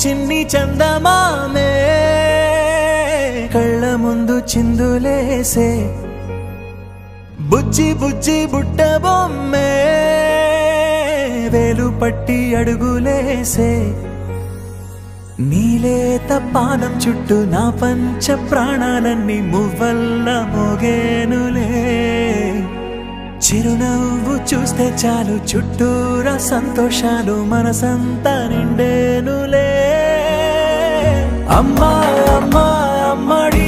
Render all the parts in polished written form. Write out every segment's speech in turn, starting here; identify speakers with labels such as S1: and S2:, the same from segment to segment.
S1: చిన్ని చందమామే కళ్ళ ముందు చిందులేసే బుజ్జి బుజ్జి బుట్ట బొమ్మే వేలు పట్టి అడుగులేసే నీలేత పానం చుట్టూ నా పంచ ప్రాణాలన్నీ మువ్వల్ల మోగేనులే చిరునవ్వు చూస్తే చాలు చుట్టూరా సంతోషాలు మనసంతా నిండేనులే అమ్మా అమ్మా అమ్మడి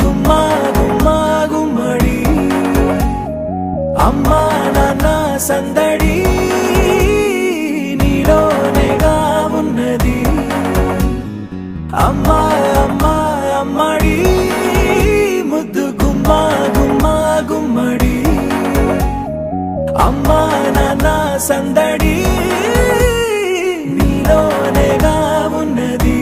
S1: గుమ్మా గుమ్మా గుమ్మడి అమ్మా నాన్న సందడి నీలోనేగా ఉన్నది అమ్మా అమ్మా అమ్మడి ముద్దు గుమ్మా గుమ్మా గుమ్మడి అమ్మా నాన్న సందడి నీలోనేగా ఉన్నది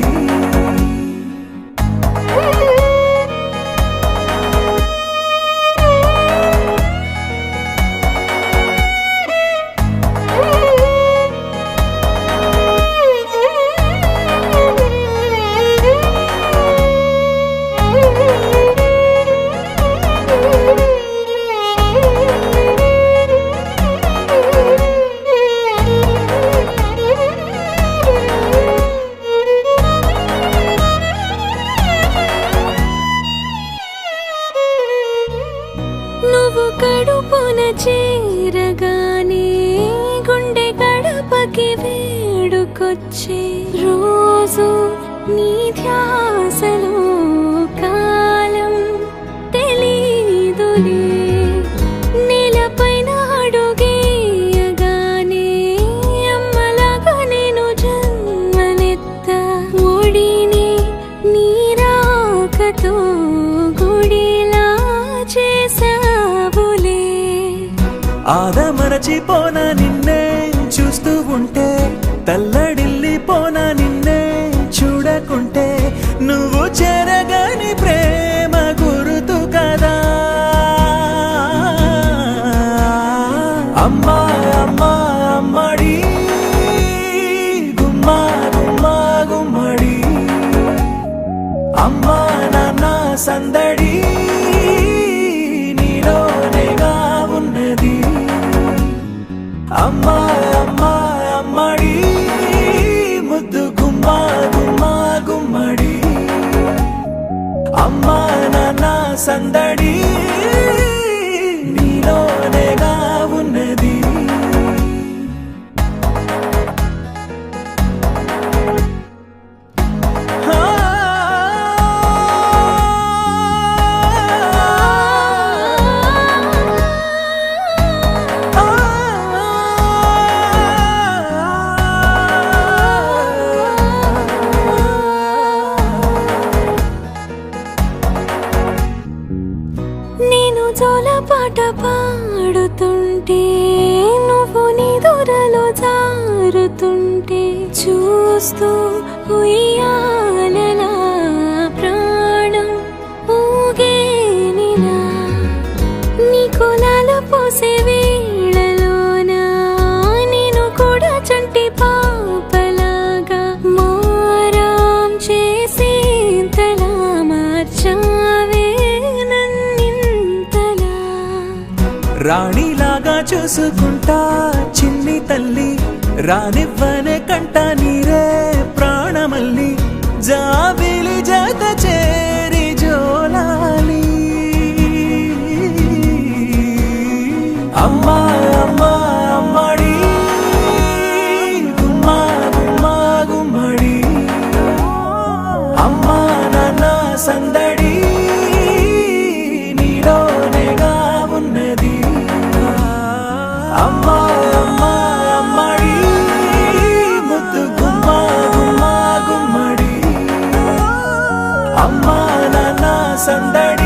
S2: నువ్వు కడుపున చేరగానే గుండె గడపకి వేడుకొచ్చే రోజు నీ ధ్యాసలో కాలం తెలీదులే నేలపైన అడుగేయగానే అమ్మలాగా నేను జన్మనెత్త ఒడిని నీ రాకతో గుడిలా చేసావులే
S1: ఆదమరచిపోనా నిన్నే చూస్తూ ఉంటే తల్లడిల్లిపోనా నిన్నే చూడకుంటే నువ్వు చెరగని ప్రేమ గురుతు కదా అమ్మా అమ్మా అమ్మడి గుమ్మా గుమ్మా గుమ్మడి అమ్మా నాన్న సందడి నీలోనేగా ఉన్నది అమ్మా అమ్మా అమ్మడి ముద్దు గుమ్మా గుమ్మా గుమ్మడి అమ్మా నాన్న సందడి నీలోనేగా ఉన్నది
S2: నేను జోలపాట పాడుతుంటే నువ్వు నీ దూరలో జారుతుంటే చూస్తూ ఉయ్యాలలా ప్రాణం ఊగేనిలా నీ కులాల పోసే వేళలోన నేను కూడా చంటి పాపలాగా మారాం చేసేంతలా మార్చావే
S1: రాణిలాగా చూసుకుంటా చిన్ని తల్లి రానివ్వనే కంట నీరే ప్రాణమల్లి జాబిలి జత చేరి జోలాలి అమ్మా అమ్మా అమ్మడి గుమ్మా గుమ్మా గుమ్మడి అమ్మా నాన్న సందడి నీలోనేగా ఉన్నది అమ్మా అమ్మా అమ్మడి ముద్దు గుమ్మా గుమ్మా గుమ్మడి అమ్మా నాన్న సందడి